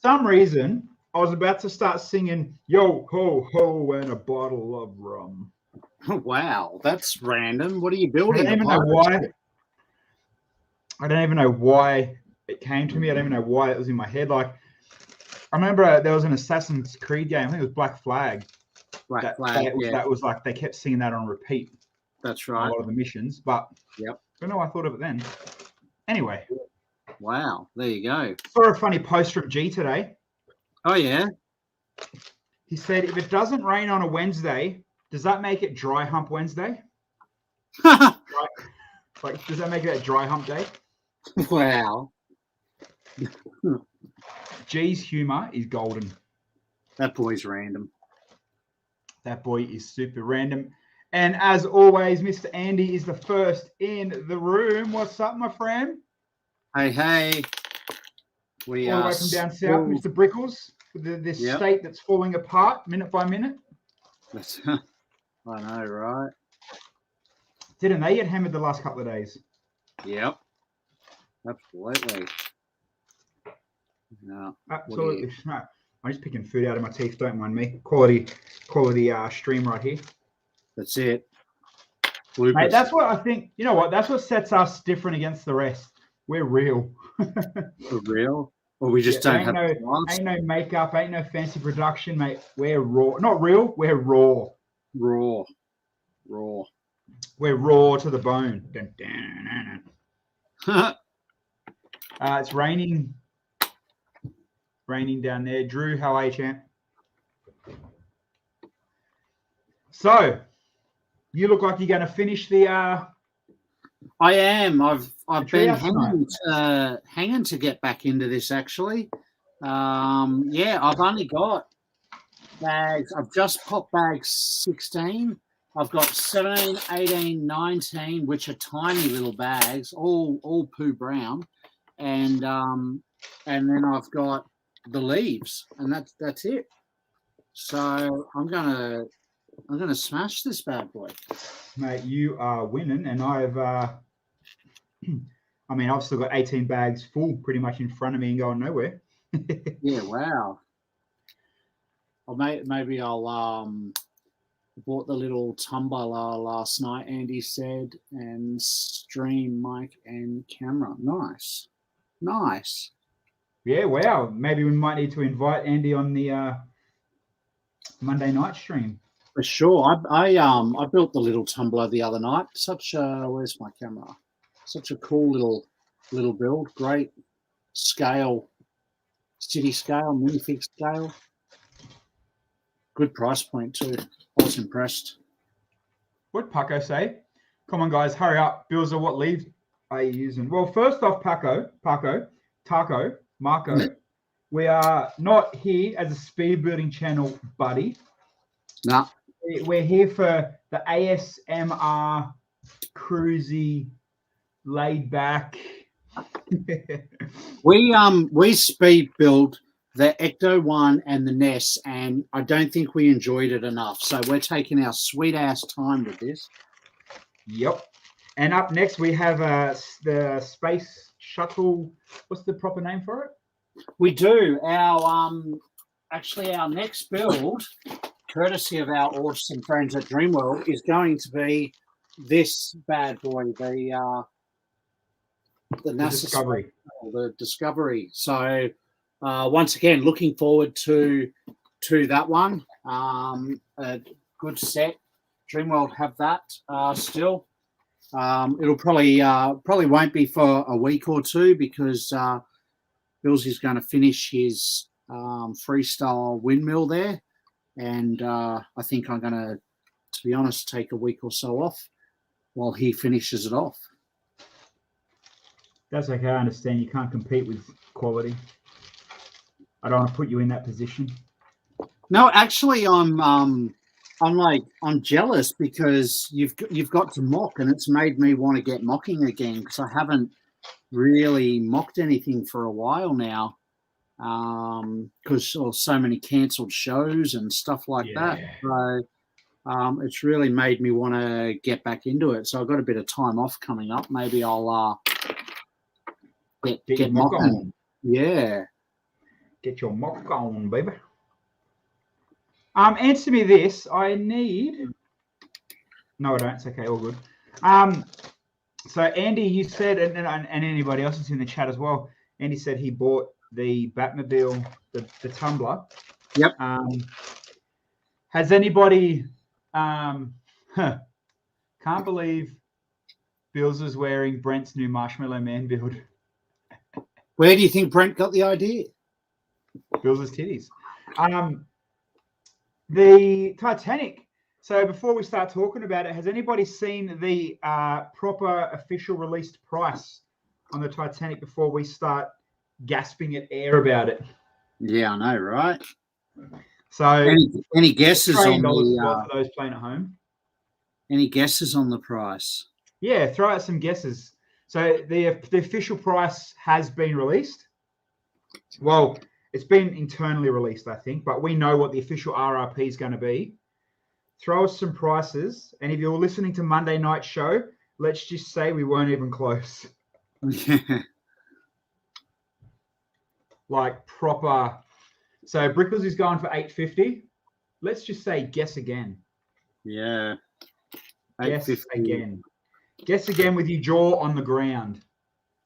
some reason, I was about to start singing "Yo ho ho" and a bottle of rum. Wow, that's random. What are you I building? don't even know why. I don't even know why it came to me. I don't even know why it was in my head. Like, I remember there was an Assassin's Creed game. I think it was Black Flag. That was like they kept singing that on repeat. That's right. A lot of the missions, but yep. I don't know. I thought of it then. Anyway. Wow, there you go. Saw a funny post from G today. Oh yeah. He said, if it doesn't rain on a Wednesday, does that make it Dry Hump Wednesday? Like, does that make it a dry hump day? Wow. G's humor is golden. That boy's random. That boy is super random. And as always, Mr. Andy is the first in the room. What's up, my friend? Hey. We all the way from down south, Mr. Brickles, with this state that's falling apart minute by minute. I know, right? Didn't they get hammered the last couple of days? Yep. Absolutely. No. Absolutely. I'm just picking food out of my teeth. Don't mind me. Quality stream right here. That's it. Mate, that's what I think. You know what? That's what sets us different against the rest. We're real. We're real? Or we just don't have ain't no makeup, ain't no fancy production, mate. We're raw. Not real, we're raw. Raw. We're raw to the bone. It's raining. Raining down there. Drew, how are you, champ? So, you look like you're going to finish the. I am. I've been hanging to get back into this actually. I've only got bags. I've just popped bag 16. I've got 17, 18, 19, which are tiny little bags, all poo brown, and then I've got the leaves, and that's it. So I'm gonna smash this bad boy. Mate, you are winning, and I've still got 18 bags full pretty much in front of me and going nowhere. Yeah, wow. Or maybe I'll bought the little tumbler last night, Andy said, and stream mic and camera. Nice. Yeah, wow. Maybe we might need to invite Andy on the Monday night stream. For sure. I built the little tumbler the other night. Where's my camera? Such a cool little build. Great scale, city scale, minifig scale. Good price point too. I was impressed. What'd Paco say? Come on, guys, hurry up. Bilza, what leaves are you using? Well, first off, Paco, Taco, Marco, we are not here as a speed building channel, buddy. Nah. We're here for the ASMR, cruisy, laid back. We speed build the Ecto 1 and the Ness, and I don't think we enjoyed it enough. So we're taking our sweet ass time with this. Yep. And up next we have the Space Shuttle. What's the proper name for it? We do. Our next build, courtesy of our awesome friends at Dreamworld, is going to be this bad boy, the NASA Discovery. So once again, looking forward to that one. A good set. Dreamworld have that still. It'll probably won't be for a week or two because Bilza is going to finish his freestyle windmill there, and I think I'm going to be honest, take a week or so off while he finishes it off. That's okay. I understand you can't compete with quality. I don't want to put you in that position. No, actually, I'm jealous because you've got to mock, and it's made me want to get mocking again because I haven't really mocked anything for a while now because of so many cancelled shows and stuff like that. So it's really made me want to get back into it. So I've got a bit of time off coming up. Maybe I'll get mocking. Yeah. Get your mock on, baby. Answer me this. I need. No, I don't. It's okay. All good. So Andy, you said, and anybody else is in the chat as well. Andy said he bought the Batmobile, the Tumbler. Yep. Has anybody? Can't believe Bilza's wearing Brent's new Marshmallow Man build. Where do you think Brent got the idea? Bilza's titties. The Titanic. So before we start talking about it, has anybody seen the proper official released price on the Titanic before we start gasping at air about it? Yeah, I know, right? So any guesses on for those playing at home? Any guesses on the price? Yeah, throw out some guesses. So the official price has been released. Well, it's been internally released, I think, but we know what the official RRP is going to be. Throw us some prices, and if you're listening to Monday Night Show, let's just say we weren't even close. Like proper. So Brickles is going for $850. Let's just say guess again. Yeah. Guess again. Guess again with your jaw on the ground.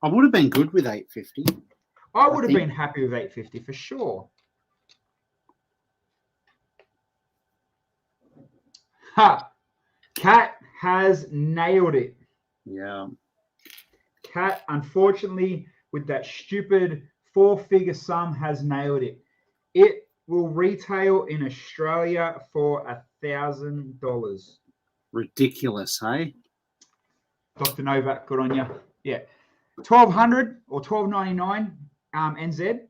I would have been good with $850. I would have been happy with $850 for sure. Ha! Cat has nailed it. Yeah. Cat, unfortunately, with that stupid 4-figure sum, has nailed it. It will retail in Australia for $1,000. Ridiculous, hey? Dr. Novak, good on you. Yeah. $1,200 or $1,299 NZ.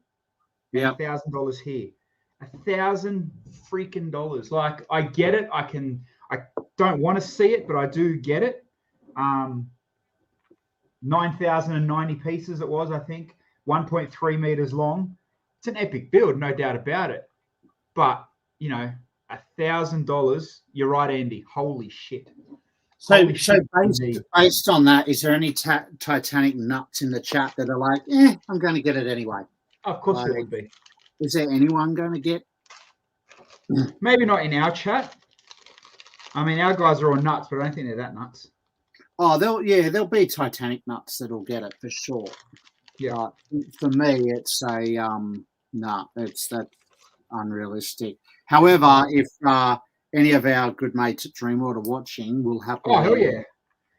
Yeah. $1,000 here. $1,000 freaking dollars. Like, I get it. I don't want to see it, but I do get it. 9,090 pieces it was, I think. 1.3 meters long. It's an epic build, no doubt about it. But, you know, $1,000. You're right, Andy. Holy shit. So based on that, is there any Titanic nuts in the chat that are like, I'm going to get it anyway? Of course there would be. Is there anyone going to get? Maybe not in our chat. I mean, our guys are all nuts, but I don't think they're that nuts. Oh, there'll be Titanic nuts that'll get it for sure. Yeah. For me, it's that's unrealistic. However, if any of our good mates at Dreamworld are watching, we'll happily. Oh hell yeah!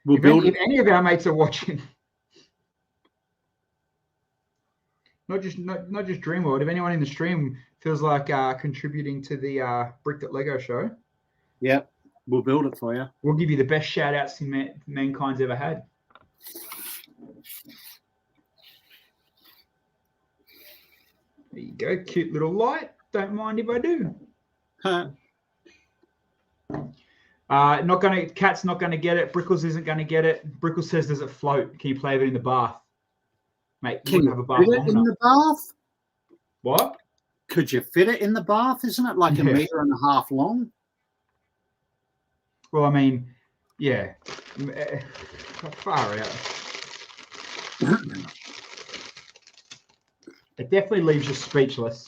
If any of our mates are watching, not just Dreamworld. If anyone in the stream feels like contributing to the Bricked at Lego show, yep, we'll build it for you. We'll give you the best shout outs mankind's ever had. There you go, cute little light. Don't mind if I do. Cat's not gonna get it. Brickles isn't gonna get it. Brickles says, "Does it float? Can you play it in the bath, mate? Can you have a bath fit it in the bath? What? Could you fit it in the bath? Isn't it like 1.5 meters long? Well, I mean, yeah, far out. It definitely leaves you speechless.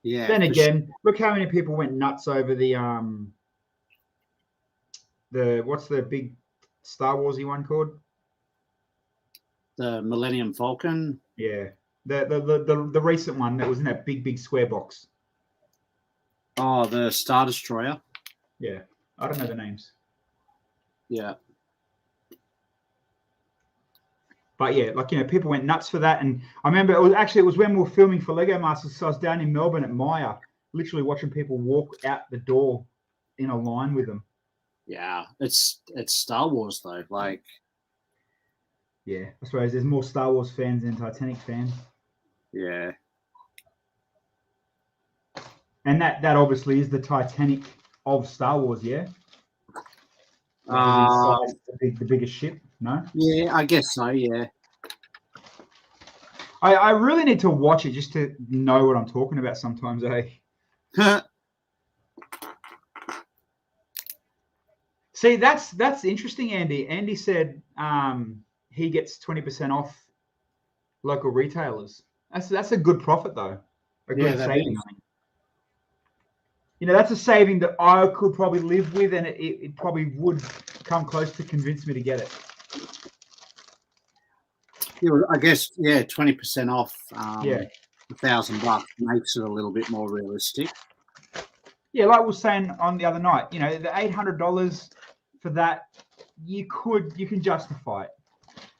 Yeah. Then again, look how many people went nuts over the what's the big Star Warsy one called? The Millennium Falcon. Yeah. The recent one that was in that big square box. Oh, the Star Destroyer. Yeah. I don't know the names. Yeah. But yeah, like, you know, people went nuts for that. And I remember it was when we were filming for Lego Masters. So I was down in Melbourne at Maya, literally watching people walk out the door in a line with them. Yeah, it's Star Wars though. Like, yeah, I suppose there's more Star Wars fans than Titanic fans. Yeah. And that obviously is the Titanic of Star Wars, yeah? The biggest ship, no? Yeah, I guess so, yeah. I really need to watch it just to know what I'm talking about sometimes, eh? See, that's interesting, Andy. Andy said he gets 20% off local retailers. That's a good profit, though. a good saving. I mean. You know, that's a saving that I could probably live with, and it probably would come close to convince me to get it. Yeah, I guess, 20% off. Yeah. $1,000 makes it a little bit more realistic. Yeah, like we were saying on the other night, you know, the $800 for that, you can justify it.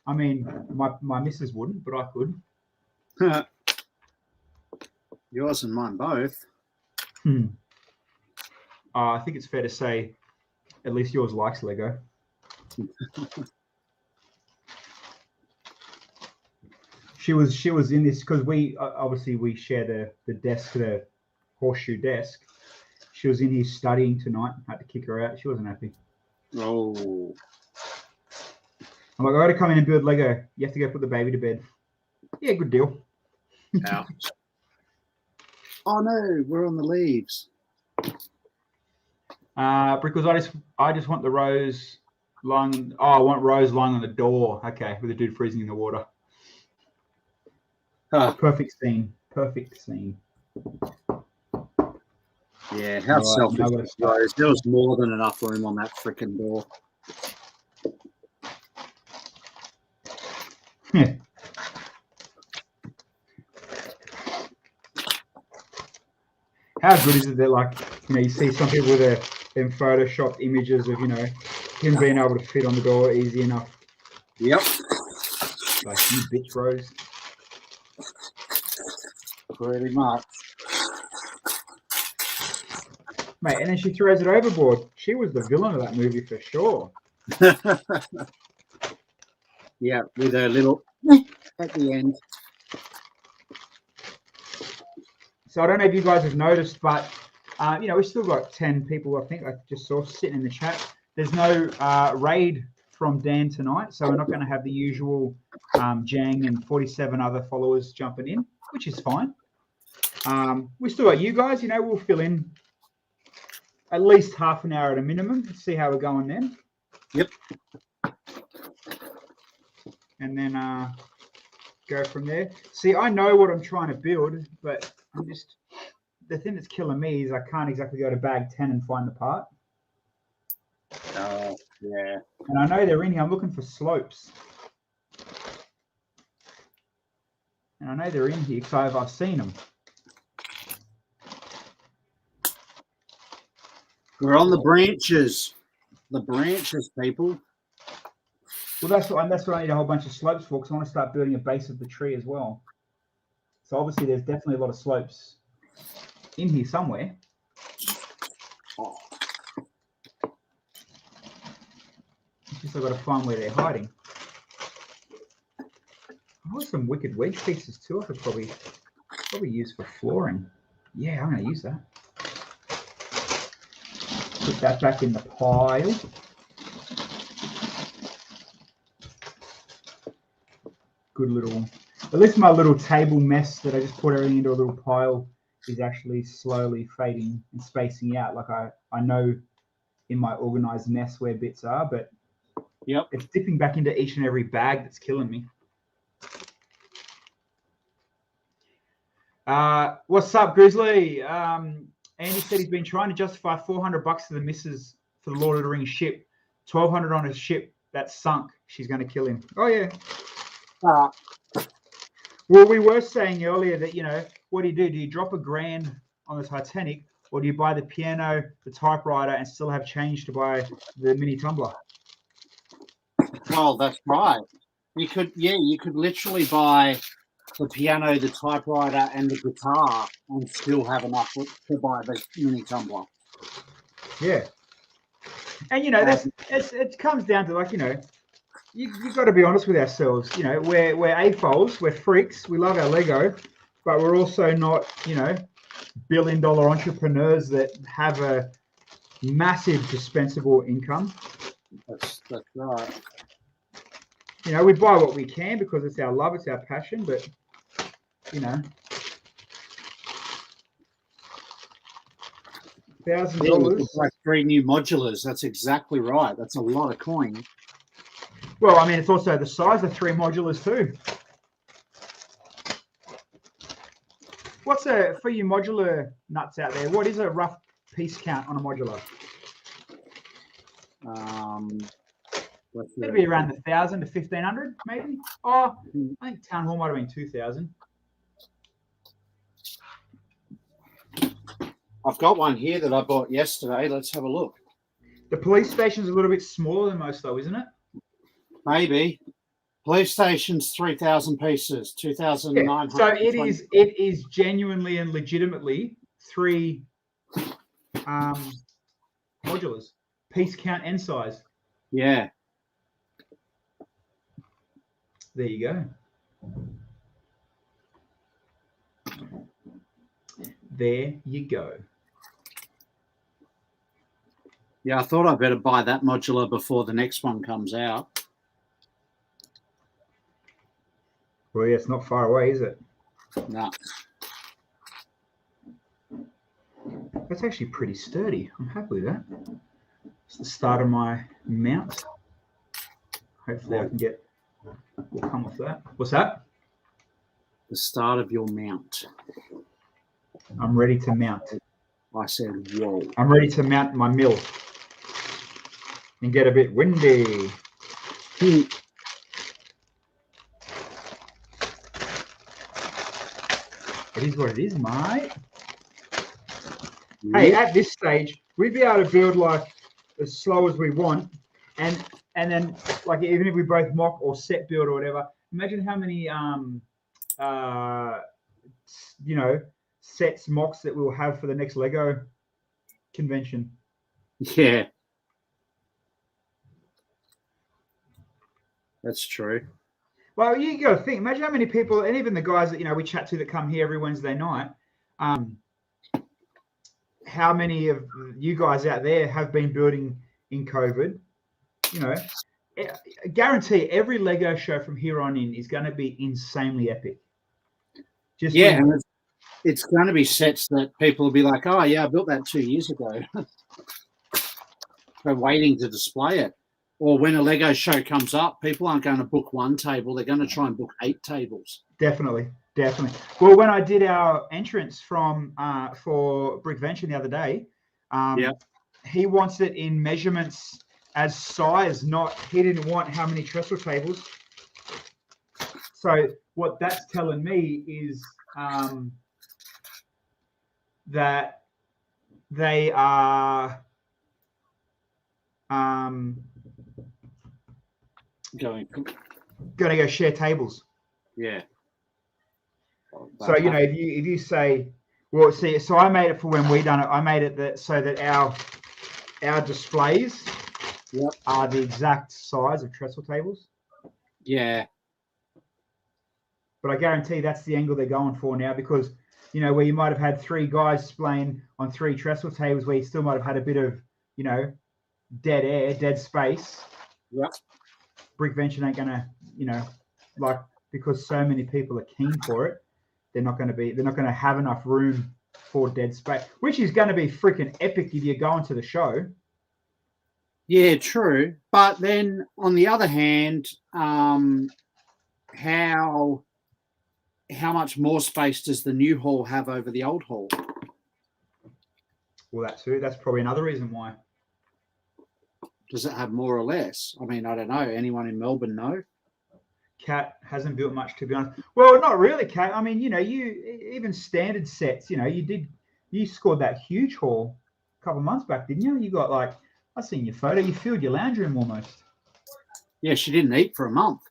I mean, my missus wouldn't, but I could. Yours and mine both. I think it's fair to say, at least yours likes Lego. She was in this because we share the desk, the horseshoe desk. She was in here studying tonight. Had to kick her out. She wasn't happy. Oh. I'm like, I got to come in and build Lego. You have to go put the baby to bed. Yeah, good deal. Ouch. Oh no, we're on the leaves. Because I just want the Rose lying. Oh, I want Rose lying on the door. Okay, with the dude freezing in the water. Perfect scene. Perfect scene. Yeah, how selfish is Rose? There was more than enough room on that freaking door. How good is it that, like, you know, you see some people with them photoshopped images of, you know, him being able to fit on the door easy enough. Yep. Like, you bitch, Rose. Pretty much. Mate, and then she throws it overboard. She was the villain of that movie for sure. Yeah, with her little at the end. So I don't know if you guys have noticed, but you know, we've still got 10 people, I think I just saw sitting in the chat. There's no raid from Dan tonight, so we're not going to have the usual Jang and 47 other followers jumping in, which is fine. We still got you guys, you know, we'll fill in at least half an hour at a minimum to see how we're going then. Yep. And then go from there. See, I know what I'm trying to build, but I'm just, the thing that's killing me is I can't exactly go to bag 10 and find the part. Oh, yeah. And I know they're in here. I'm looking for slopes. And I know they're in here because I've seen them. We're on the branches. The branches, people. Well, that's what I need a whole bunch of slopes for, because I want to start building a base of the tree as well. So obviously there's definitely a lot of slopes in here somewhere. Oh. It's just I've got to find where they're hiding. I want some wicked wedge pieces too. I could probably use for flooring. Yeah, I'm going to use that. Put that back in the pile. Good little, at least my little table mess that I just put everything into a little pile is actually slowly fading and spacing out. Like I know in my organized mess where bits are, but yep, it's dipping back into each and every bag that's killing me. What's up, Grizzly? Andy said he's been trying to justify $400 to the missus for the Lord of the Rings ship. $1,200 on a ship that's sunk. She's going to kill him. Oh, yeah. Well, we were saying earlier that, you know, what do? Do you drop $1,000 on the Titanic, or do you buy the piano, the typewriter, and still have change to buy the mini tumbler? Well, that's right. You could literally buy the piano, the typewriter, and the guitar, and still have enough to buy the mini tumbler. Yeah. And, you know, it comes down to, like, you know, you've got to be honest with ourselves. You know, we're AFOLs, we're freaks, we love our Lego, but we're also not, you know, billion-dollar entrepreneurs that have a massive dispensable income. That's right. You know, we buy what we can because it's our love, it's our passion, but, you know, $1,000. Like 3 new modulars. That's exactly right. That's a lot of coin. Well, I mean, it's also the size of 3 modulars too. What's for you modular nuts out there? What is a rough piece count on a modular? It'd be around 1,000 to 1,500, maybe. Oh, I think Town Hall might have been 2,000. I've got one here that I bought yesterday. Let's have a look. The police station's a little bit smaller than most, though, isn't it? Maybe. Police station's 3,000 pieces, 2,900. So it is genuinely and legitimately 3 modulars, piece count and size. Yeah. There you go. There you go. Yeah, I thought I'd better buy that modular before the next one comes out. Well, yeah, it's not far away, is it? No. That's actually pretty sturdy. I'm happy with that. It's the start of my mount. Hopefully I can get will come with that. What's that? The start of your mount. I'm ready to mount. I said, whoa. I'm ready to mount my mill and get a bit windy. It is what it is, mate. Hey, at this stage, we'd be able to build like as slow as we want, and then like even if we both mock or set build or whatever, imagine how many sets mocks that we'll have for the next Lego convention. Yeah, that's true. Well, you got to think. Imagine how many people, and even the guys that we chat to that come here every Wednesday night. How many of you guys out there have been building in COVID? I guarantee every Lego show from here on in is going to be insanely epic. And it's going to be sets that people will be like, "Oh, yeah, I built that 2 years ago." They're waiting to display it. Or when a Lego show comes up, people aren't going to book 1 table. They're going to try and book 8 tables. Definitely. Well, when I did our entrance for Brickvention the other day, he wants it in measurements as size, he didn't want how many trestle tables. So what that's telling me is that they are going to go share tables. Yeah. So if you say, well, see, so I made it for when we done it. I made it so that our displays are the exact size of trestle tables. Yeah. But I guarantee that's the angle they're going for now, because where you might have had 3 guys displaying on 3 trestle tables, where you still might have had a bit of dead air, dead space. Yep. Brickvention ain't gonna because so many people are keen for it. They're not going to have enough room for dead space, which is going to be freaking epic if you're going to the show. Yeah, true. But then on the other hand, how much more space does the new hall have over the old hall? Well, that's probably another reason why. Does it have more or less? I mean, I don't know. Anyone in Melbourne know? Cat hasn't built much, to be honest. Well, not really, Cat. I mean, you even standard sets. You scored that huge haul a couple of months back, didn't you? You got I seen your photo. You filled your lounge room almost. Yeah, she didn't eat for a month.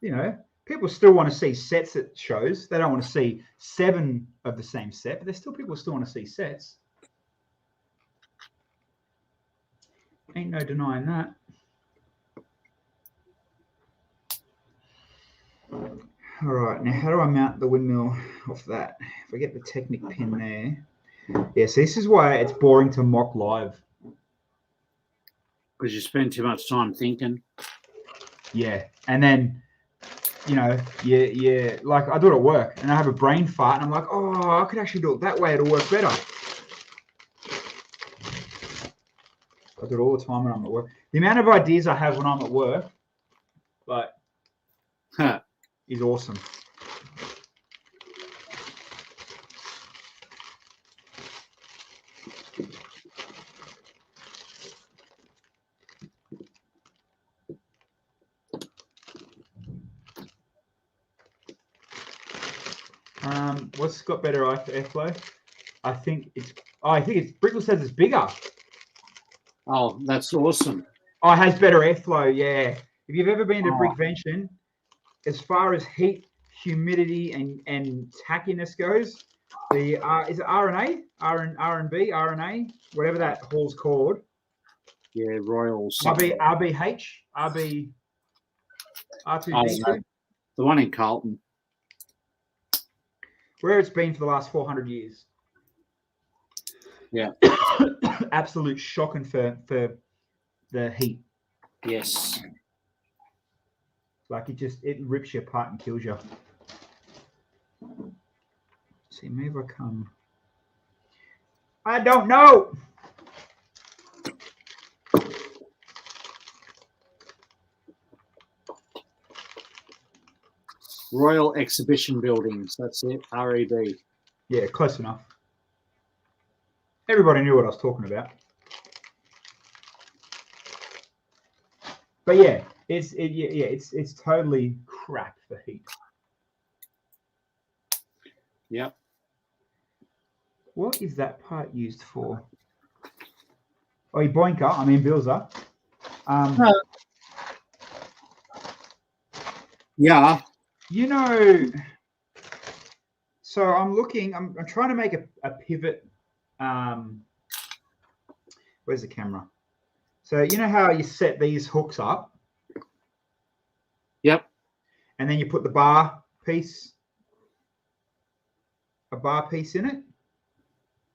Yeah. People still want to see sets at shows. They don't want to see 7 of the same set, but there's still people still want to see sets. Ain't no denying that. All right, now how do I mount the windmill off that? If I get the Technic pin there. Yeah, so this is why it's boring to mock live. Because you spend too much time thinking. Yeah, and then, like I do it at work, and I have a brain fart, and I'm like, oh, I could actually do it that way. It'll work better. I do it all the time when I'm at work. The amount of ideas I have when I'm at work, is awesome. What's got better airflow? I think it's Brickle says it's bigger. Oh, that's awesome. Oh, it has better airflow, yeah. If you've ever been to Brickvention, as far as heat, humidity, and tackiness goes, the is it R&A? R&B, R&A, whatever that hall's called. Yeah, Royal. RBH, R2D2. The one in Carlton. Where it's been for the last 400 years. Yeah. Absolute shocking for the heat. Yes. Like it rips you apart and kills you. See, maybe I come. I don't know. Royal Exhibition Buildings. That's it. REB. Yeah, close enough. Everybody knew what I was talking about. But yeah, it's totally crap for heat. Yep. What is that part used for? Oh, Boinker. I mean Bilza. Yeah. You know, so I'm looking. I'm trying to make a pivot. Where's the camera? So you know how you set these hooks up? Yep. And then you put the bar piece in it?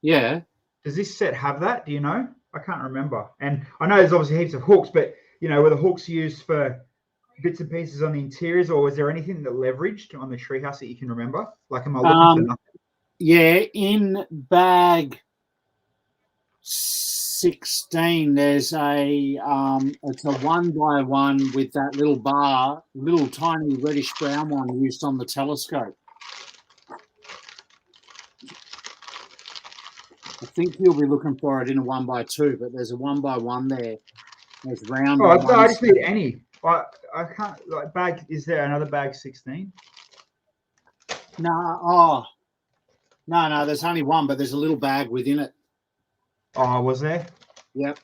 Yeah. Does this set have that? Do you know? I can't remember. And I know there's obviously heaps of hooks, but you know, were the hooks used for bits and pieces on the interiors, or was there anything that leveraged on the treehouse that you can remember? Like, am I looking for nothing? Yeah, in bag 16, there's a it's a 1x1 with that little bar, little tiny reddish brown one used on the telescope. I think you'll be looking for it in a 1x2, but there's a 1x1 there. There's round. Oh, I just need any. I can't like bag. Is there another bag 16? No. Oh, no. There's only one, but there's a little bag within it. Oh, was there? Yep.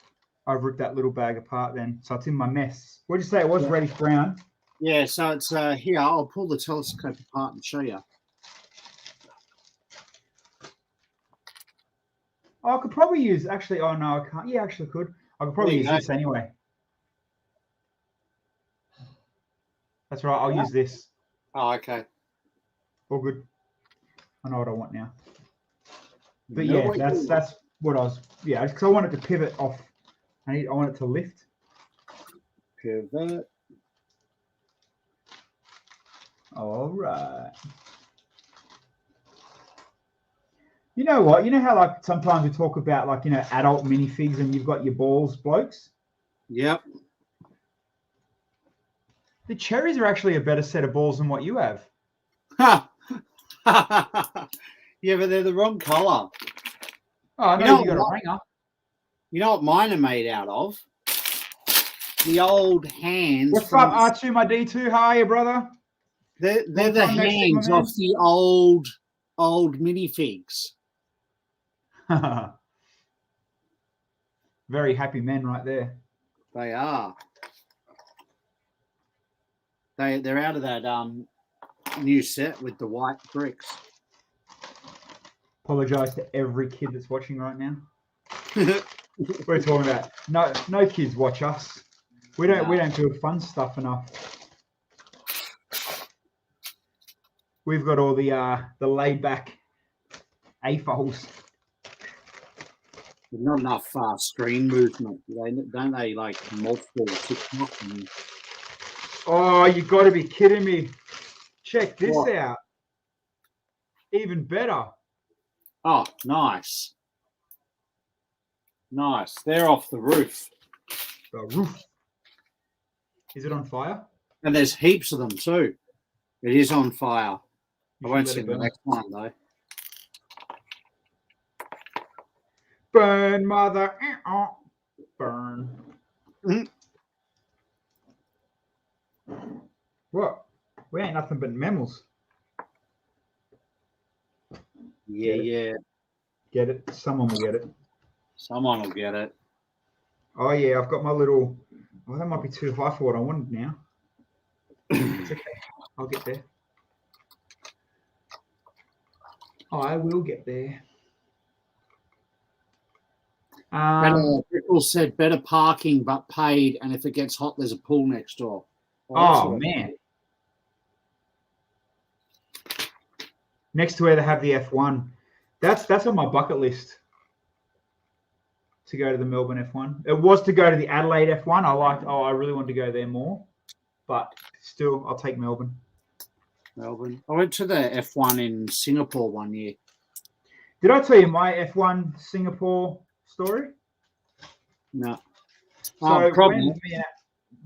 I've ripped that little bag apart then, so it's in my mess. What did you say? It was reddish brown. Yeah. So it's here. I'll pull the telescope apart and show you. Oh, I could probably use actually. Oh no, I can't. Yeah, actually, could. I could probably use this anyway. That's right. I'll use this. Oh, okay. All good. I know what I want now. But yeah, that's what I was. Yeah, because I wanted to pivot off. I want it to lift. Pivot. All right. You know what? You know how like sometimes we talk about like adult minifigs and you've got your balls blokes. Yep. The cherries are actually a better set of balls than what you have. Ha! Yeah, but they're the wrong colour. Oh, no, you got a ringer. You know what mine are made out of? The old hands. What's up, R2, my D2? How are you, brother? They're the hands of the old minifigs. Very happy men right there. They are. They're out of that new set with the white bricks. Apologise to every kid that's watching right now. We're talking about no kids watch us. We don't do fun stuff enough. We've got all the laid back AFOLs. There's not enough screen movement. Don't they like multiple TikTok? Oh, you got to be kidding me! Check this out. Even better. Oh, nice. Nice. They're off the roof. The roof. Is it on fire? And there's heaps of them too. It is on fire. I won't see the next one though. Burn, mother. Burn. What? We ain't nothing but mammals. Yeah. Get it? Someone will get it. Someone will get it. Oh yeah, I've got my little. Oh, that might be too high for what I wanted now. It's okay. I'll get there. I will get there. People said better parking but paid, and if it gets hot, there's a pool next door. Oh man! Next to where they have the F1, that's on my bucket list. To go to the Melbourne F1, it was to go to the Adelaide F1. I really wanted to go there more, but still, I'll take Melbourne. I went to the F1 in Singapore one year. Did I tell you my F1 Singapore story? No. So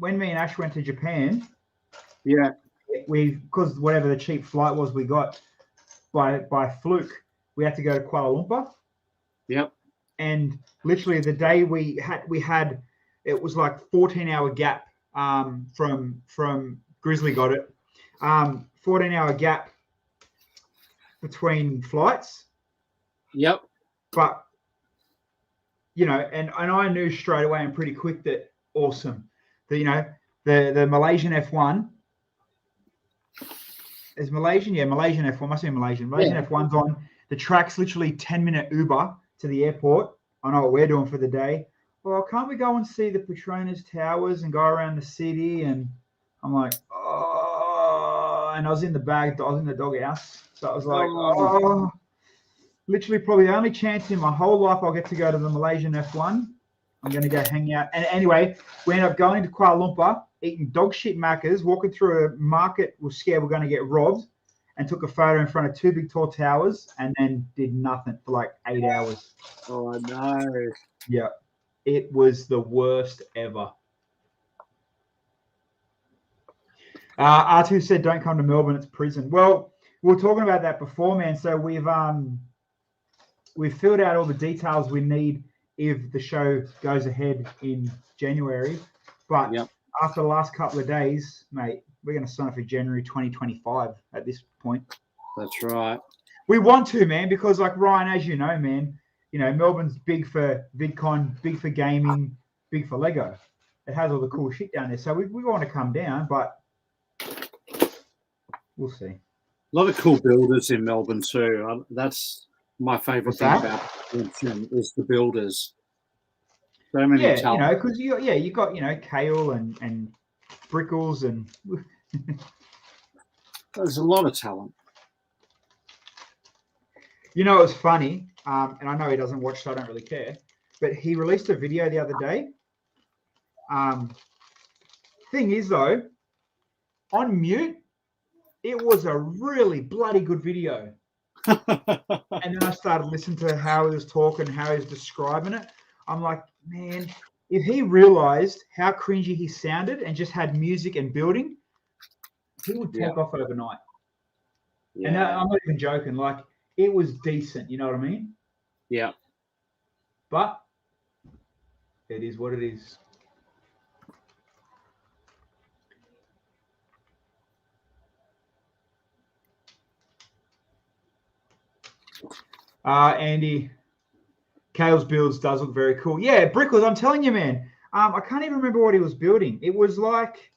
when me and Ash went to Japan, because whatever the cheap flight was we got by fluke, we had to go to Kuala Lumpur. Yep. And literally the day we had it was like 14-hour gap from Grizzly got it. 14-hour gap between flights. Yep. But and I knew straight away and pretty quick that awesome. The Malaysian F1 is Malaysian, Malaysian F1 must be Malaysian. F1's on. The track's literally 10-minute Uber to the airport. I know what we're doing for the day. Well, can't we go and see the Petronas Towers and go around the city? And I'm like, oh, and I was in the doghouse. So I was like, literally probably the only chance in my whole life I'll get to go to the Malaysian F1. I'm going to go hang out. And anyway, we ended up going to Kuala Lumpur, eating dog shit macas, walking through a market, was scared we're going to get robbed, and took a photo in front of two big tall towers, and then did nothing for like 8 hours. Oh, no. Yeah. It was the worst ever. R2 said, don't come to Melbourne, it's prison. Well, we were talking about that before, man. So we've filled out all the details we need if the show goes ahead in January. But after the last couple of days, mate, we're going to sign up for January 2025 at this point. That's right. We want to, man, because like Ryan, as you know, man, Melbourne's big for VidCon, big for gaming, big for Lego. It has all the cool shit down there. So we want to come down, but we'll see. A lot of cool builders in Melbourne too. That's my favourite thing about it is the builders. So many talent. Because you got Kale and Brickles and there's a lot of talent. It was funny, and I know he doesn't watch, so I don't really care. But he released a video the other day. Thing is, though, on mute, it was a really bloody good video. And then I started listening to how he was talking, how he was describing it. I'm like, man, if he realized how cringy he sounded and just had music and building, he would take off overnight. Yeah. And I'm not even joking. Like, it was decent. You know what I mean? Yeah. But it is what it is. Andy, Kale's builds does look very cool. Yeah, Brickles, I'm telling you, man. I can't even remember what he was building. It was like...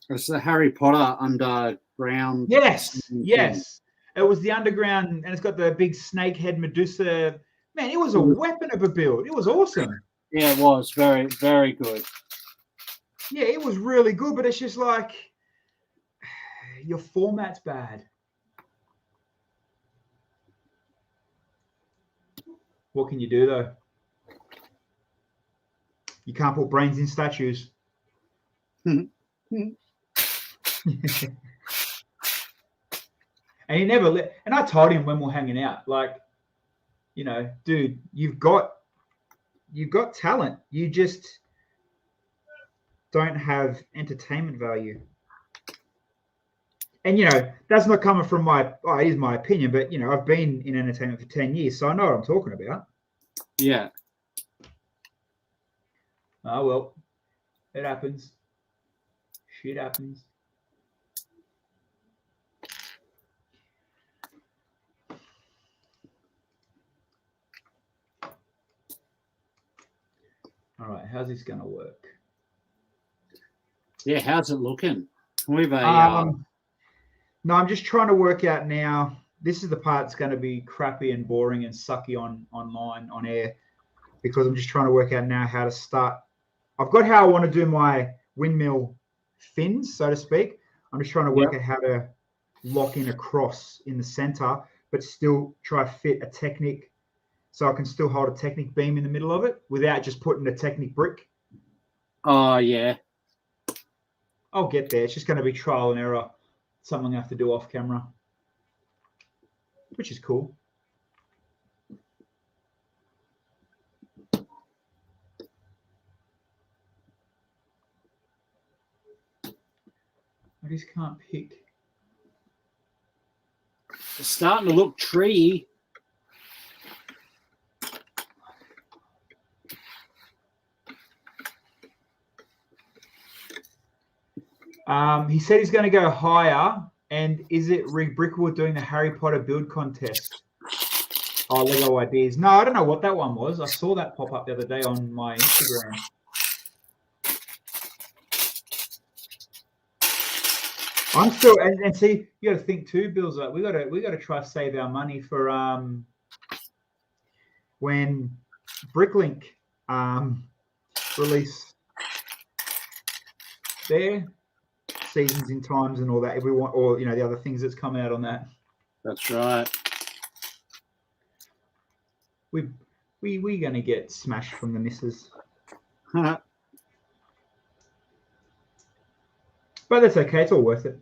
It's the Harry Potter underground. Yes. It was the underground, and it's got the big snake head Medusa. Man, it was a weapon of a build. It was awesome. Yeah, it was. Very, very good. Yeah, it was really good, but it's just like your format's bad. What can you do, though? You can't put brains in statues. And he never let. And I told him when we're hanging out, like, dude, you've got talent. You just don't have entertainment value. And that's not coming from it is my opinion, but I've been in entertainment for 10 years, so I know what I'm talking about. Yeah. Oh well, it happens. Shit happens. All right, how's this going to work? Yeah, how's it looking? We've No, I'm just trying to work out now. This is the part that's going to be crappy and boring and sucky online, on air, because I'm just trying to work out now how to start. I've got how I want to do my windmill fins, so to speak. I'm just trying to work out how to lock in a cross in the center, but still try to fit a Technic, so I can still hold a Technic beam in the middle of it without just putting a Technic brick. Oh, yeah. I'll get there. It's just going to be trial and error. Something I have to do off camera, which is cool. I just can't pick. It's starting to look tree. He said he's going to go higher. And is it Rick Brickwood doing the Harry Potter build contest? Oh, Lego ideas. No, I don't know what that one was. I saw that pop up the other day on my Instagram. I'm still, and see, you got to think too, Bilza. We got to try to save our money for when Bricklink release their seasons in times and all that. If we want, or the other things that's come out on that. That's right. We're gonna get smashed from the missus. Huh. But that's okay. It's all worth it.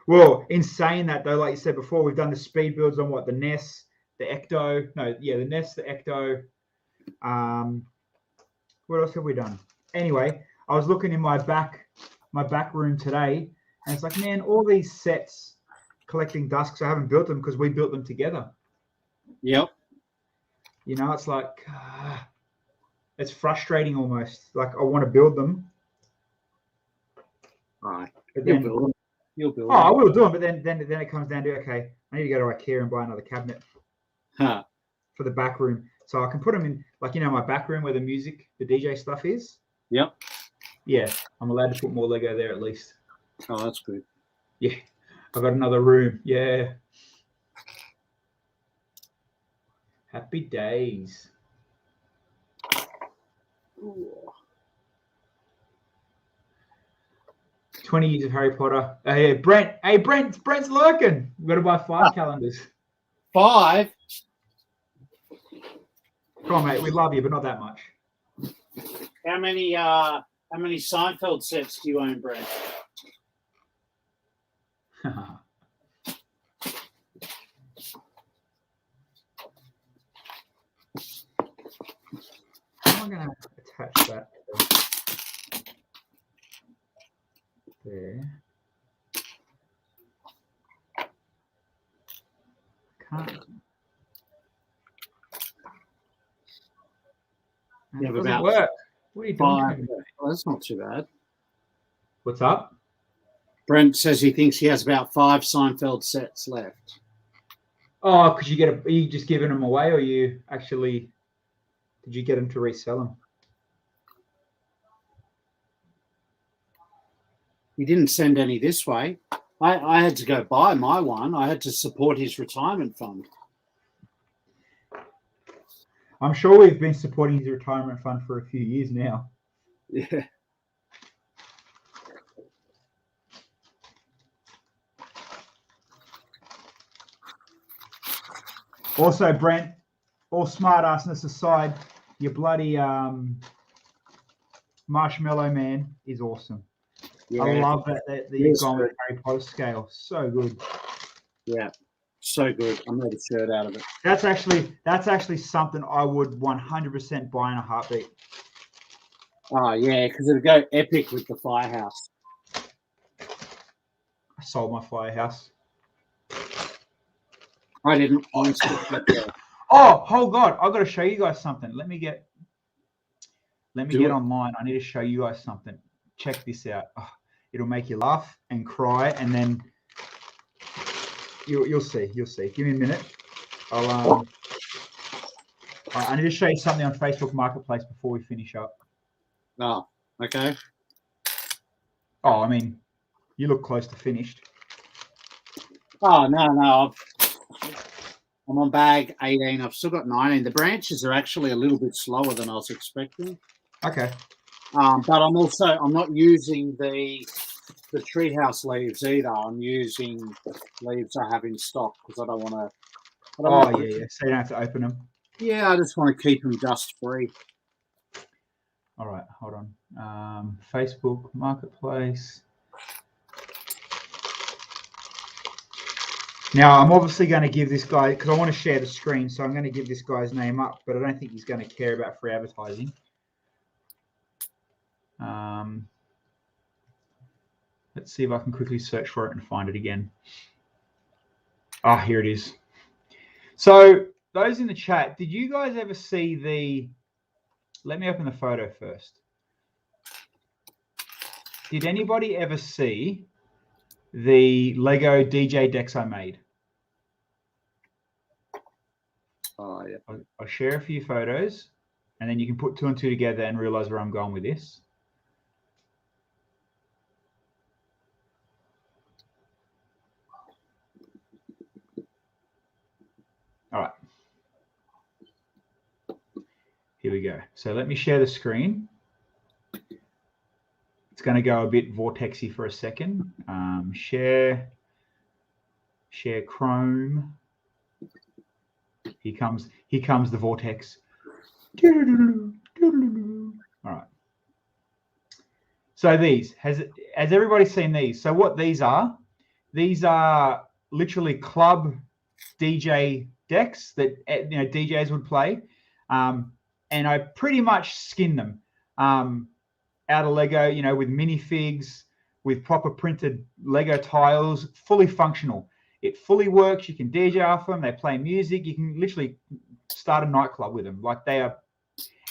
Well, in saying that, though, like you said before, we've done the speed builds on the Ness, the Ecto. No, yeah, the Ness, the Ecto. What else have we done? Anyway, I was looking in my back room today, and it's like, man, all these sets collecting dust because I haven't built them because we built them together. Yep. It's like it's frustrating almost. Like I want to build them. All right. You'll build them. I will do them, but then it comes down to, okay, I need to go to IKEA and buy another cabinet for the back room, so I can put them in, like, my back room where the music, the DJ stuff is. Yep. Yeah, I'm allowed to put more Lego there at least. Oh, that's good. Yeah, I got another room. Yeah. Happy days. Ooh. 20 years of Harry Potter. Hey, Brent. Hey, Brent's lurking. We've got to buy 5 calendars. 5? Come on, mate. We love you, but not that much. How many Seinfeld sets do you own, Brent? How am I going to attach that there? Can't. You have doesn't about work. What are you doing? Well, that's not too bad. What's up? Brent says he thinks he has about 5 Seinfeld sets left. Oh, because are you just giving them away, or did you get them to resell them? He didn't send any this way. I had to go buy my one. I had to support his retirement fund. I'm sure we've been supporting his retirement fund for a few years now. Yeah. Also, Brent, all smart assness aside, your bloody Marshmallow Man is awesome. Yeah. I love that you've gone with Harry Potter scale. So good. Yeah, so good. I made a shirt out of it. That's actually something I would 100% buy in a heartbeat. Oh yeah, because it'll go epic with the firehouse. I sold my firehouse. I didn't. Oh, God! I've got to show you guys something. Let me get online. I need to show you guys something. Check this out. Oh, it'll make you laugh and cry, and then you'll see. Give me a minute. I need to show you something on Facebook Marketplace before we finish up. Oh, okay. Oh, I mean, you look close to finished. Oh, no. I'm on bag 18. I've still got 19. The branches are actually a little bit slower than I was expecting. Okay. But I'm not using the Treehouse leaves either. I'm using leaves I have in stock because I don't want to. Yeah. So you don't have to open them. Yeah, I just want to keep them dust free. All right, hold on. Facebook Marketplace. Now, I'm obviously going to give this guy, because I want to share the screen, so I'm going to give this guy's name up, but I don't think he's going to care about free advertising. Let's see if I can quickly search for it and find it again. Ah, here it is. So, those in the chat, did you guys ever see the... Let me open the photo first. Did anybody ever see the Lego DJ decks I made? Oh, yeah. I'll share a few photos, and then you can put two and two together and realize where I'm going with this. All right. Here we go. So let me share the screen. It's going to go a bit vortexy for a second. Share Chrome. Here comes the vortex. All right. So these, has everybody seen these? So what these are literally club DJ decks that DJs would play, and I pretty much skin them out of Lego, with minifigs, with proper printed Lego tiles, fully functional. It fully works. You can DJ off them. They play music. You can literally start a nightclub with them. Like they are,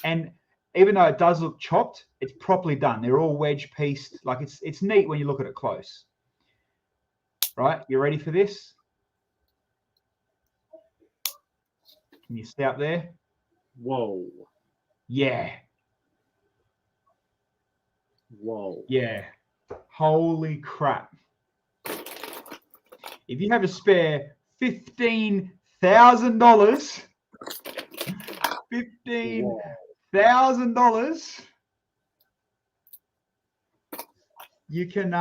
and even though it does look chopped, it's properly done. They're all wedge pieced. Like it's neat when you look at it close. Right? You ready for this? Can you stay up there? Whoa. Yeah. Whoa. Yeah. Holy crap. If you have a spare $15,000, $15,000, you can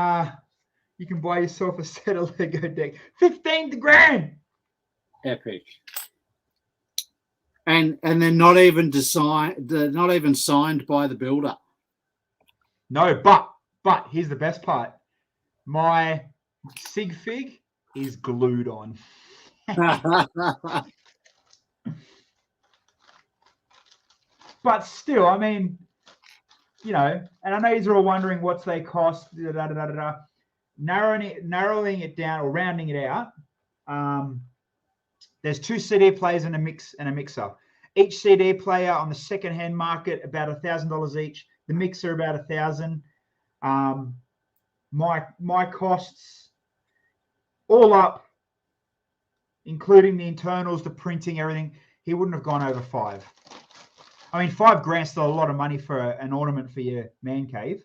buy yourself a set of Lego deck. 15 grand. Epic. And they're not even designed. They're not even signed by the builder. No, but here's the best part. My sig fig is glued on. But still, I mean, and I know you're all wondering what's they cost. Narrowing it down or rounding it out. There's 2 CD players and a mixer. Each CD player on the second-hand market about $1,000 each. The mixer about $1,000. My costs all up, including the internals, the printing, everything, he wouldn't have gone over 5. I mean, 5 grand's still a lot of money for an ornament for your man cave.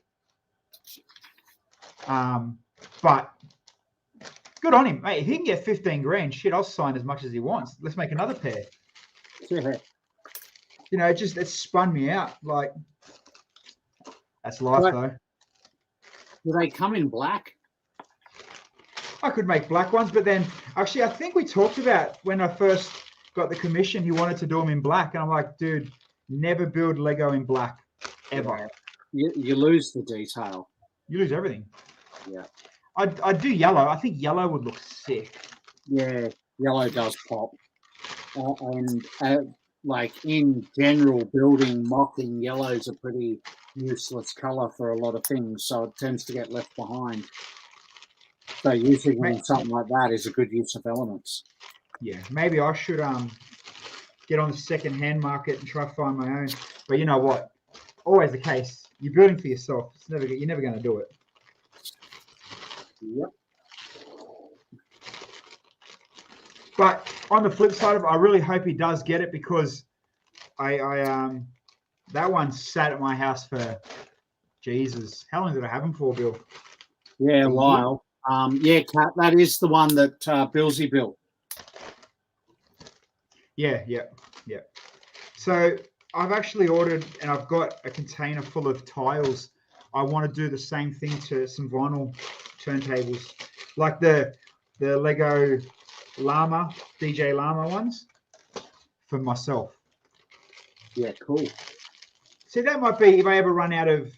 But good on him, mate. If he can get 15 grand, shit, I'll sign as much as he wants. Let's make another pair. Yeah. It's spun me out. Like, that's life, though. Do they come in black? I could make black ones, but then actually, I think we talked about when I first got the commission, he wanted to do them in black, and I'm like, dude, never build Lego in black ever. You lose the detail. You lose everything. Yeah. I'd do yellow. I think yellow would look sick. Yeah, yellow does pop. Like in general, mocking yellow's a pretty useless color for a lot of things, so it tends to get left behind. So using something like that is a good use of elements. Yeah, maybe I should get on the second-hand market and try to find my own. But you know what? Always the case. You're building for yourself. You're never going to do it. Yep. But on the flip side of it, I really hope he does get it, because that one sat at my house for Jesus. How long did I have them for, Bill? Yeah, a while. Kat, that is the one that Bilza built. Yeah. So I've actually ordered, and I've got a container full of tiles. I want to do the same thing to some vinyl turntables, like the Lego Llama, DJ Llama ones, for myself. Yeah, cool. See, that might be, if I ever run out of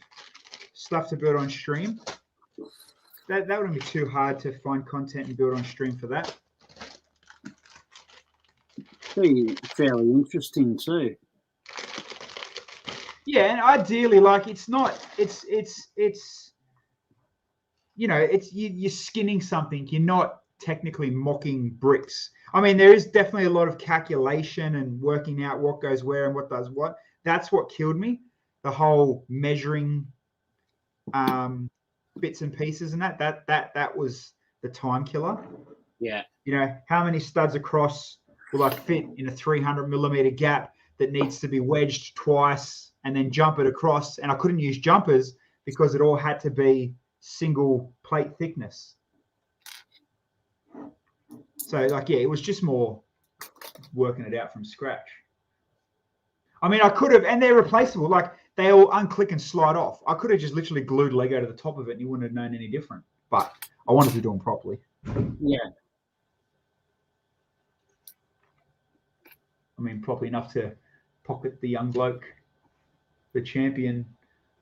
stuff to build on stream, that wouldn't be too hard to find content and build on stream for that. Be fairly interesting too. Yeah, and ideally, like, it's you know, it's you're skinning something. You're not technically mocking bricks. I mean, there is definitely a lot of calculation and working out what goes where and what does what. That's what killed me. The whole measuring bits and pieces and that was the time killer. Yeah. You know, how many studs across will I fit in a 300 millimeter gap that needs to be wedged twice and then jump it across? And I couldn't use jumpers because it all had to be single plate thickness. So, like, yeah, it was just more working it out from scratch. I mean, I could have, and they're replaceable. Like, they all unclick and slide off. I could have just literally glued Lego to the top of it and you wouldn't have known any different. But I wanted to do them properly. Yeah. I mean, properly enough to pocket the young bloke, the champion,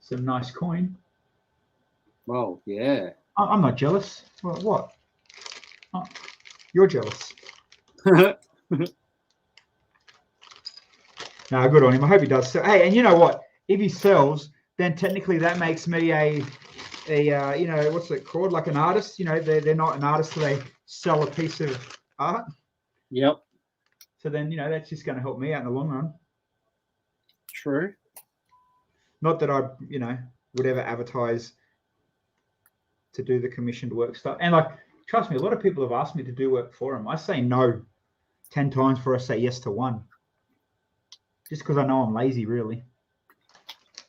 some nice coin. Well, yeah. I'm not jealous. Well, what? Oh, you're jealous. No, good on him. I hope he does. So, hey, and you know what? If he sells, then technically that makes me a you know, what's it called? Like an artist. You know, they're not an artist, so they sell a piece of art. Yep. So then, you know, that's just going to help me out in the long run. True. Not that I, you know, would ever advertise to do the commissioned work stuff. And like, trust me, a lot of people have asked me to do work for them. I say no 10 times before I say yes to one. Just because I know I'm lazy, really.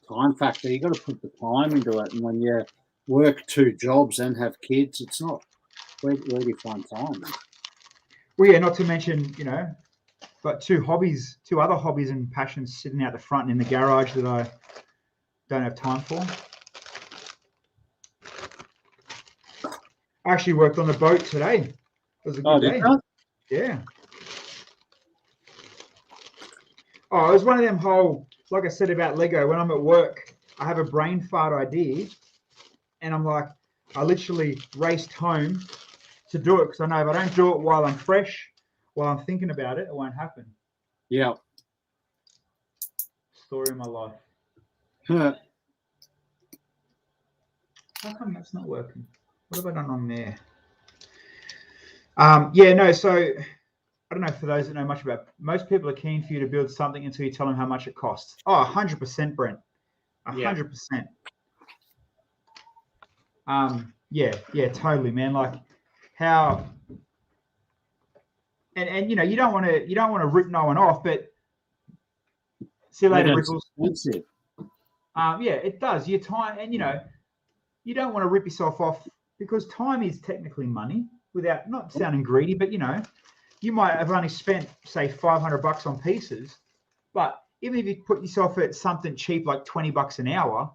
Time factor. You got to put the time into it. And when you work 2 jobs and have kids, it's not, where do you find time? Well, yeah, not to mention, you know, got 2 other hobbies and passions sitting out the front and in the garage that I don't have time for. I actually worked on the boat today. It was a good day. Yeah. Oh, it was one of them whole, like I said about Lego, when I'm at work, I have a brain fart idea and I'm like, I literally raced home to do it because I know if I don't do it while I'm fresh, while I'm thinking about it, it won't happen. Yeah. Story of my life. How come that's not working? What have I done on there? Yeah, no, so I don't know, for those that know much about, most people are keen for you to build something until you tell them how much it costs. Oh, 100%, Brent. 100%. Yeah, totally, man. Like how, and you know, you don't want to rip no one off, but see you later, Ripples. Yeah, it does. Your time, and you know, you don't want to rip yourself off because time is technically money. Without not sounding greedy, but you know, you might have only spent say $500 on pieces, but even if you put yourself at something cheap like $20 an hour,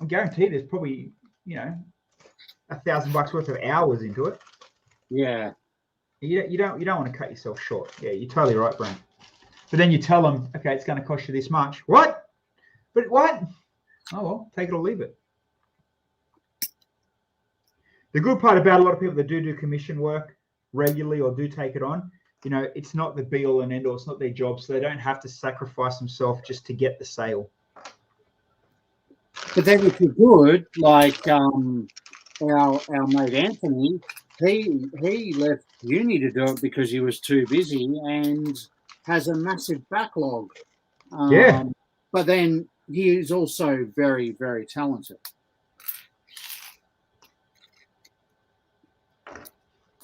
I'm guaranteed there's probably, you know, $1,000 worth of hours into it. Yeah. You don't want to cut yourself short. Yeah, you're totally right, Brent. But then you tell them, okay, it's going to cost you this much. What? But what? Oh well, take it or leave it. The good part about a lot of people that do commission work regularly or do take it on, you know, it's not the be all and end all. It's not their job, so they don't have to sacrifice themselves just to get the sale. But then if you're good, like our mate Anthony, he left uni to do it because he was too busy and has a massive backlog. Yeah. But then he is also very, very talented.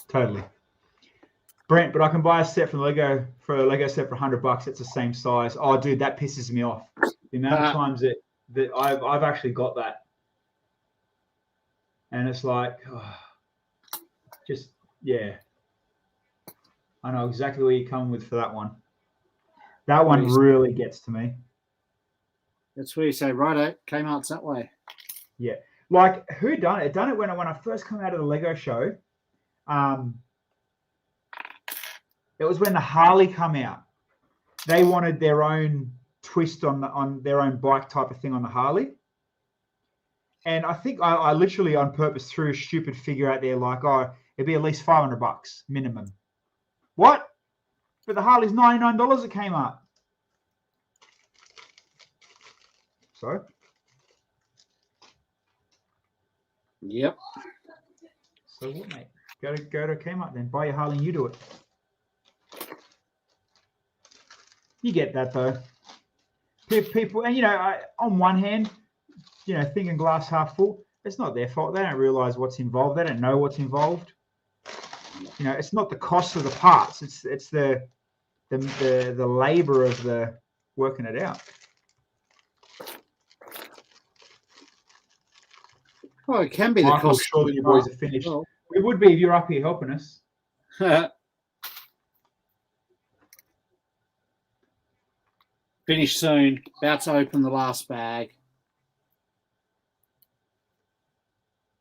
Totally. Brent, but I can buy a set from Lego for a Lego set for $100. It's the same size. Oh, dude, that pisses me off. The amount of times that I've actually got that, and it's like, just yeah. I know exactly where you're coming with for that one. That one really gets to me. That's where you say, righto, Kmart's that way. Yeah. Like, who done it? Done it when I first come out of the Lego show. It was when the Harley come out. They wanted their own twist on their own bike type of thing on the Harley. And I think I literally on purpose threw a stupid figure out there like, oh, it'd be at least $500 minimum. What? But the Harley's $99 at Kmart. So? Yep. So what, mate? Go to Kmart then. Buy your Harley and you do it. You get that though. People, and on one hand, thinking glass half full, it's not their fault. They don't realize what's involved. They don't know what's involved. It's not the cost of the parts. It's the labor of the working it out. Well, it can be the cost. Sure that you boys are finished. Well, it would be if you're up here helping us. Finished soon. About to open the last bag.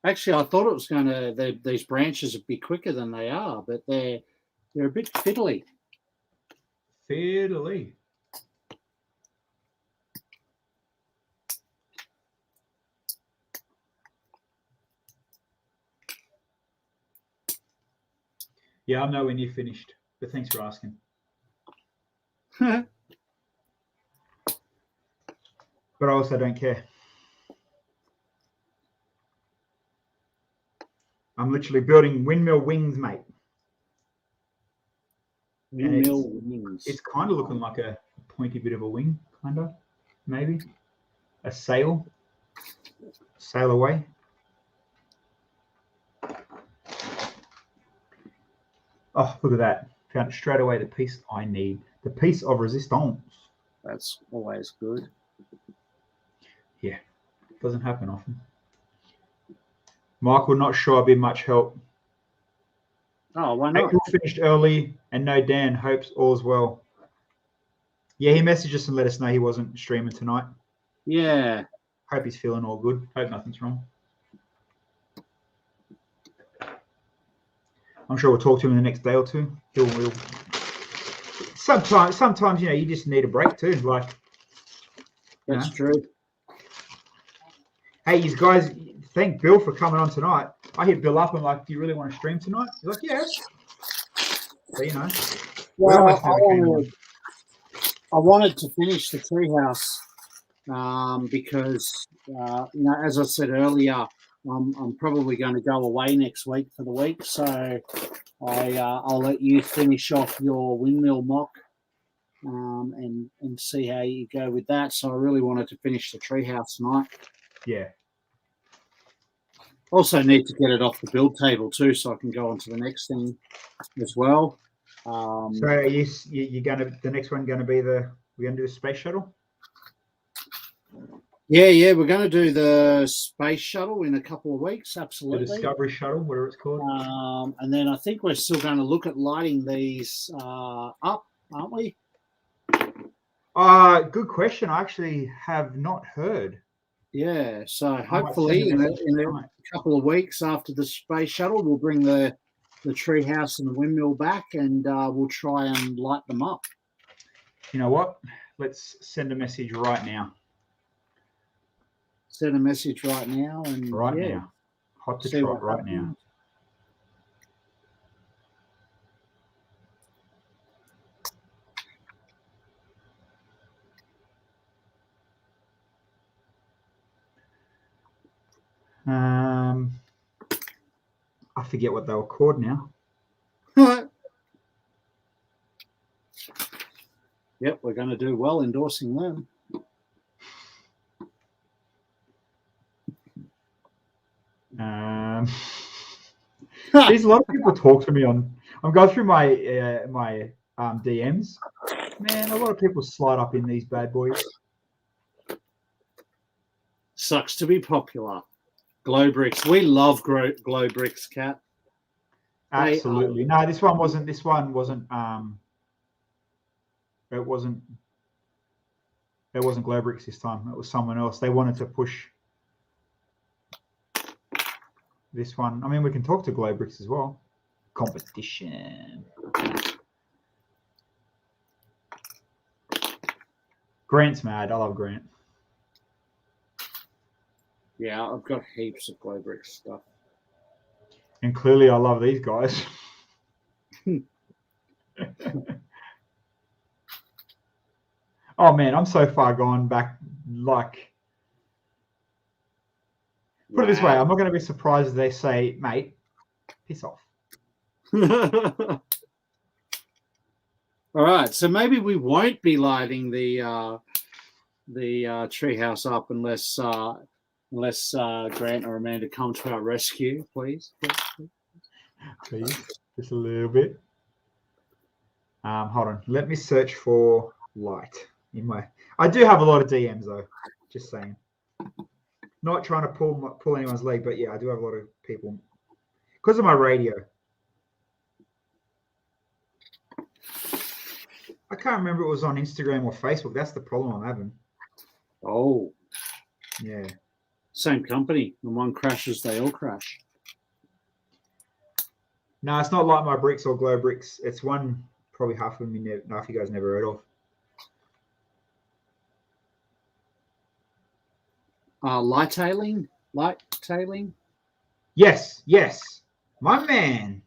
Actually, I thought it was going to. These branches would be quicker than they are, but they're a bit fiddly. Fiddly. Yeah, I'm nowhere near finished, but thanks for asking. But I also don't care. I'm literally building windmill wings, mate. Windmill wings. It's kind of looking like a pointy bit of a wing, kind of, maybe. A sail. Sail away. Oh, look at that. Found straight away the piece I need. The piece of resistance. That's always good. Yeah. Doesn't happen often. Michael, not sure I'll be much help. Oh, why not? April finished early and no Dan. Hopes all's well. Yeah, he messaged us and let us know he wasn't streaming tonight. Yeah. Hope he's feeling all good. Hope nothing's wrong. I'm sure we'll talk to him in the next day or two. He'll sometimes you just need a break too. Like that's true. Hey, you guys, thank Bill for coming on tonight. I hit Bill up and like, do you really want to stream tonight? He's like, yeah. So well, I wanted to finish the Treehouse because as I said earlier, I'm probably going to go away next week for the week, so I'll let you finish off your Windmill mock and see how you go with that. So I really wanted to finish the Treehouse tonight. Yeah. Also need to get it off the build table too, so I can go on to the next thing as well. So you're gonna the next one going to be we're going to do the Space Shuttle? Yeah, we're going to do the Space Shuttle in a couple of weeks, absolutely. The Discovery Shuttle, whatever it's called. And then I think we're still going to look at lighting these up, aren't we? Good question. I actually have not heard. Yeah, so hopefully in a couple of weeks after the Space Shuttle, we'll bring the Treehouse and the Windmill back and we'll try and light them up. You know what? Let's send a message right now. Send a message right now and now. Hot to trot right now. I forget what they were called now. Yep, we're going to do well endorsing them. There's a lot of people talk to me on I'm going through my my DMs. Man, a lot of people slide up in these bad boys. Sucks to be popular. Glow bricks. We love glow bricks, Cat. Absolutely. No, this one wasn't. This one wasn't. It wasn't. It wasn't glow bricks this time. It was someone else. They wanted to push this one. I mean, we can talk to glow bricks as well. Competition. Grant's mad. I love Grant. Yeah, I've got heaps of glow bricks stuff. And clearly I love these guys. Oh man, I'm so far gone back. Like, put it this way, I'm not going to be surprised if they say, mate, piss off. All right, so maybe we won't be lighting the treehouse up unless Grant or Amanda come to our rescue, please. Please, just a little bit. Hold on, let me search for light in my. I do have a lot of DMs though. Just saying. Not trying to pull anyone's leg, but yeah, I do have a lot of people because of my radio. I can't remember if it was on Instagram or Facebook. That's the problem I'm having. Oh, yeah. Same company. When one crashes, they all crash. No, it's not like my bricks or glow bricks. It's one probably half of them you guys never heard of. Light tailing. Yes, my man.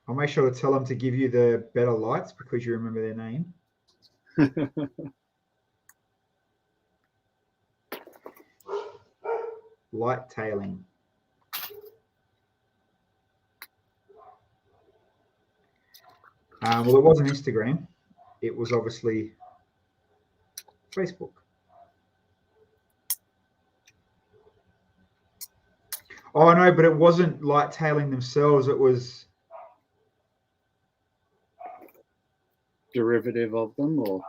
I'll make sure to tell them to give you the better lights because you remember their name. Light tailing. Well, it wasn't Instagram. It was obviously Facebook. Oh, no, but it wasn't light tailing themselves. It was derivative of them, or?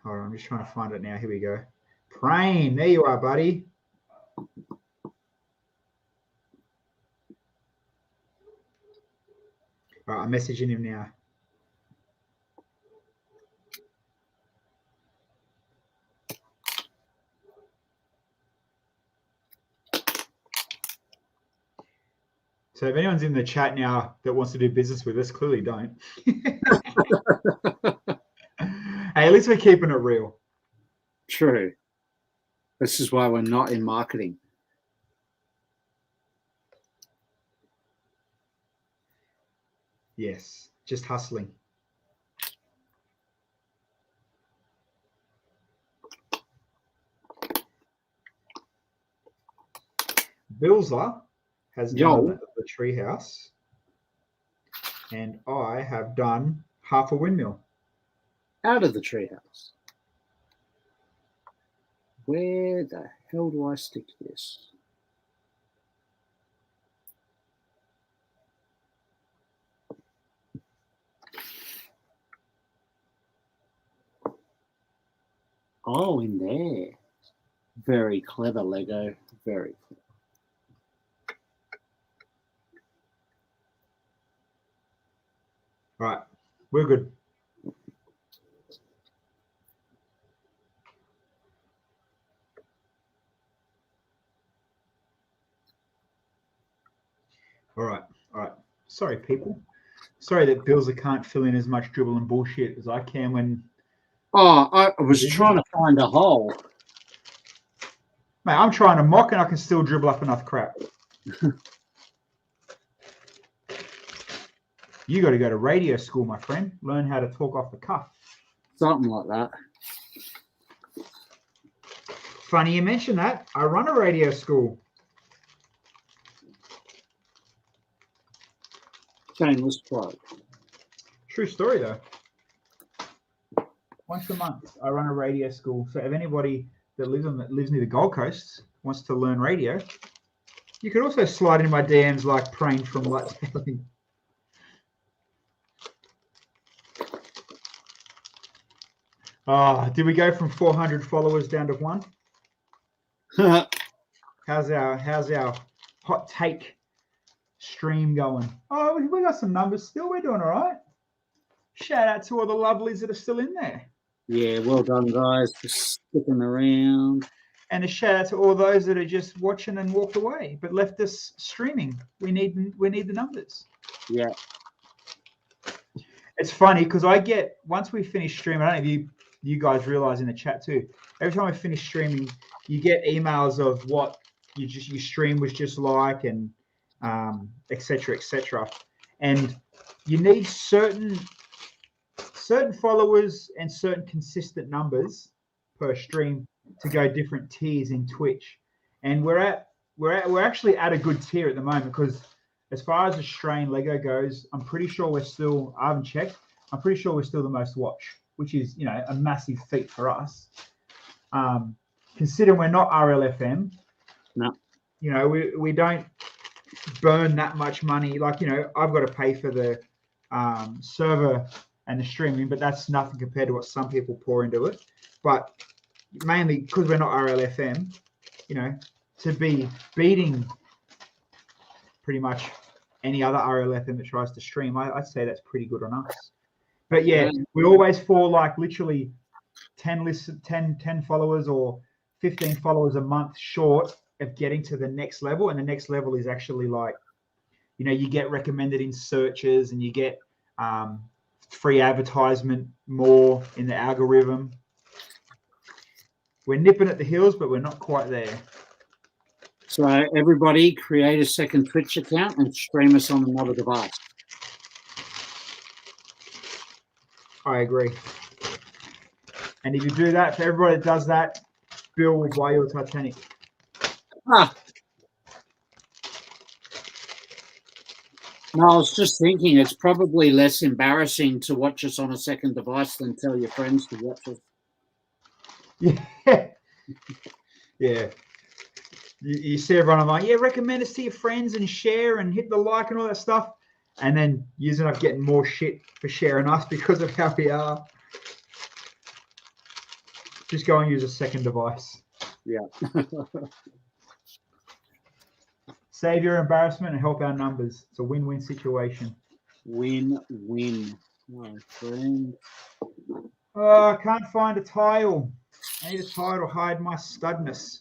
Hold on, I'm just trying to find it now. Here we go. Prane, there you are, buddy. All right, I'm messaging him now. So if anyone's in the chat now that wants to do business with us, clearly don't. Hey, at least we're keeping it real. True. This is why we're not in marketing. Yes, just hustling. Bilza has done the treehouse, and I have done half a windmill. Out of the treehouse. Where the hell do I stick this? Oh, in there. Very clever, Lego. Very clever. All right, we're good. All right. Sorry, people. Sorry that Bilza can't fill in as much dribble and bullshit as I can when. Oh, I was trying to find a hole. Mate, I'm trying to mock and I can still dribble up enough crap. You got to go to radio school, my friend. Learn how to talk off the cuff. Something like that. Funny you mention that. I run a radio school. Shameless plug. True story, though. Once a month, I run a radio school. So if anybody that lives near the Gold Coast wants to learn radio, You could also slide in my DMs like praying from Let's Telling. Oh, did we go from 400 followers down to 1? How's our hot take stream going? Oh, we got some numbers still. We're doing all right. Shout out to all the lovelies that are still in there. Yeah, well done, guys, for sticking around. And a shout out to all those that are just watching and walked away, but left us streaming. We need the numbers. Yeah. It's funny because I get, once we finish streaming, I don't know if you guys realize in the chat too, every time I finish streaming, you get emails of what your stream was just like, and et cetera, and you need certain followers and certain consistent numbers per stream to go different tiers in Twitch. And we're actually at a good tier at the moment, because as far as Australian Lego goes, I'm pretty sure I haven't checked, I'm pretty sure we're still the most watched, which is, a massive feat for us. Considering we're not RLFM, no, we don't burn that much money. Like, I've got to pay for the server and the streaming, but that's nothing compared to what some people pour into it. But mainly because we're not RLFM, to be beating pretty much any other RLFM that tries to stream, I'd say that's pretty good on us. But yeah, we always fall like literally 10 followers or 15 followers a month short of getting to the next level. And the next level is actually like, you get recommended in searches, and you get free advertisement more in the algorithm. We're nipping at the heels, but we're not quite there. So everybody create a second Twitch account and stream us on another device. I agree. And if you do that, for everybody that does that, Bill will buy you a Titanic. No, I was just thinking it's probably less embarrassing to watch us on a second device than tell your friends to watch us. Yeah. Yeah. You see everyone online, recommend us to your friends and share and hit the like and all that stuff. And then you end up getting more shit for sharing us because of how we are. Just go and use a second device. Yeah. Save your embarrassment and help our numbers. It's a win-win situation. Win-win, my friend. Oh, I can't find a tile. I need a tile to hide my studness.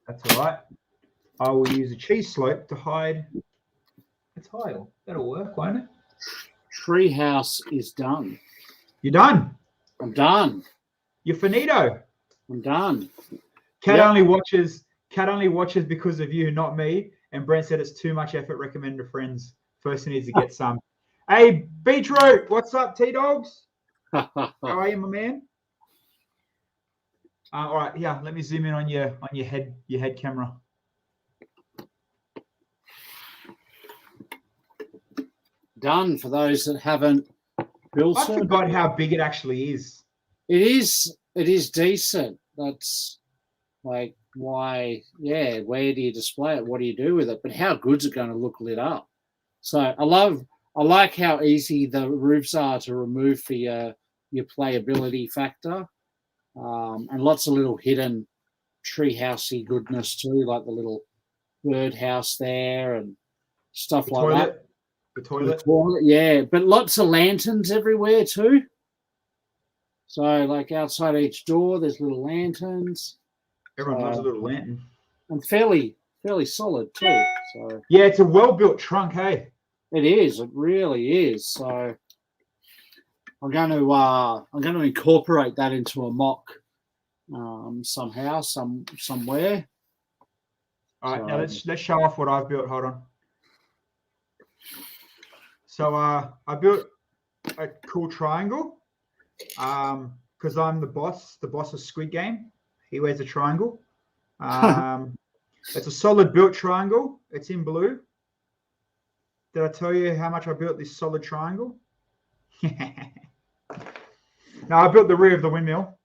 That's all right. I will use a cheese slope to hide a tile. That'll work, won't it? Treehouse is done. You're done? I'm done. You're finito. I'm done. Cat only watches because of you, not me. And Brent said it's too much effort. Recommend to friends. First he needs to get some. Hey, Beetroot, what's up, T-Dogs? How are you, my man? All right, yeah. Let me zoom in on your head camera. Done for those that haven't built. I forgot how big it actually is. It is decent. That's like why, where do you display it? What do you do with it? But how good's it going to look lit up? So I like how easy the roofs are to remove for your playability factor. And lots of little hidden treehousey goodness too, like the little birdhouse there and stuff like that. The toilet, yeah, but lots of lanterns everywhere too. So, like outside each door, there's little lanterns. Everyone loves a little lantern. And fairly solid too. So yeah, it's a well-built trunk, hey. It is. It really is. So I'm going to incorporate that into a mock somehow, somewhere. All right, now let's show off what I've built. Hold on. So I built a cool triangle because I'm the boss of Squid Game. He wears a triangle. It's a solid built triangle. It's in blue. Did I tell you how much I built this solid triangle? Now I built the rear of the windmill,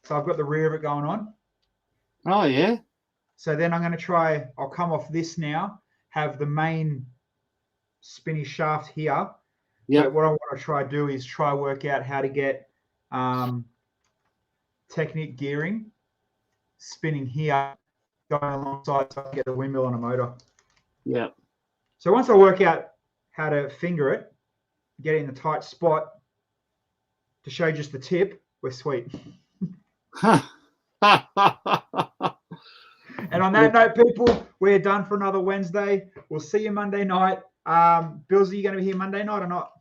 so I've got the rear of it going on. Oh yeah. So then I'm going to try. I'll come off this now. Have the main spinny shaft here. Yeah. But what I want to try to do is try work out how to get Technic gearing spinning here, going alongside so I can get the windmill on a motor. Yeah. So once I work out how to finger it, get it in the tight spot to show just the tip, we're sweet. And on that note, people, we're done for another Wednesday. We'll see you Monday night. Bilza, are you going to be here Monday night or not?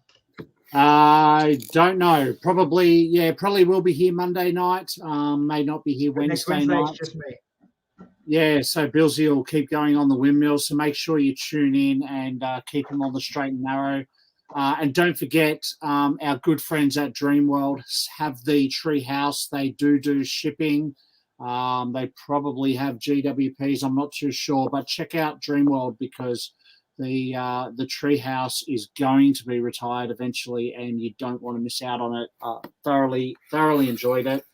I don't know. Probably will be here Monday night. May not be here Wednesday night. It's just me. Yeah, so Bilza will keep going on the windmill. So make sure you tune in and keep him on the straight and narrow. And don't forget, our good friends at Dreamworld have the Treehouse. They do shipping. They probably have GWPs. I'm not too sure, but check out Dreamworld because the Treehouse is going to be retired eventually, and you don't want to miss out on it. Thoroughly enjoyed it.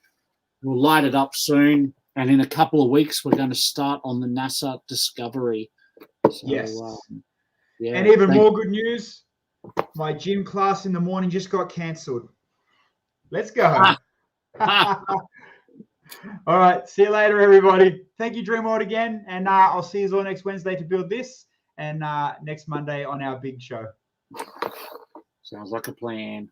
We'll light it up soon, and in a couple of weeks, we're going to start on the NASA Discovery. So, yes. Yeah. And even more good news, my gym class in the morning just got cancelled. Let's go. All right. See you later, everybody. Thank you, Dreamworld, again. And I'll see you all next Wednesday to build this and next Monday on our big show. Sounds like a plan.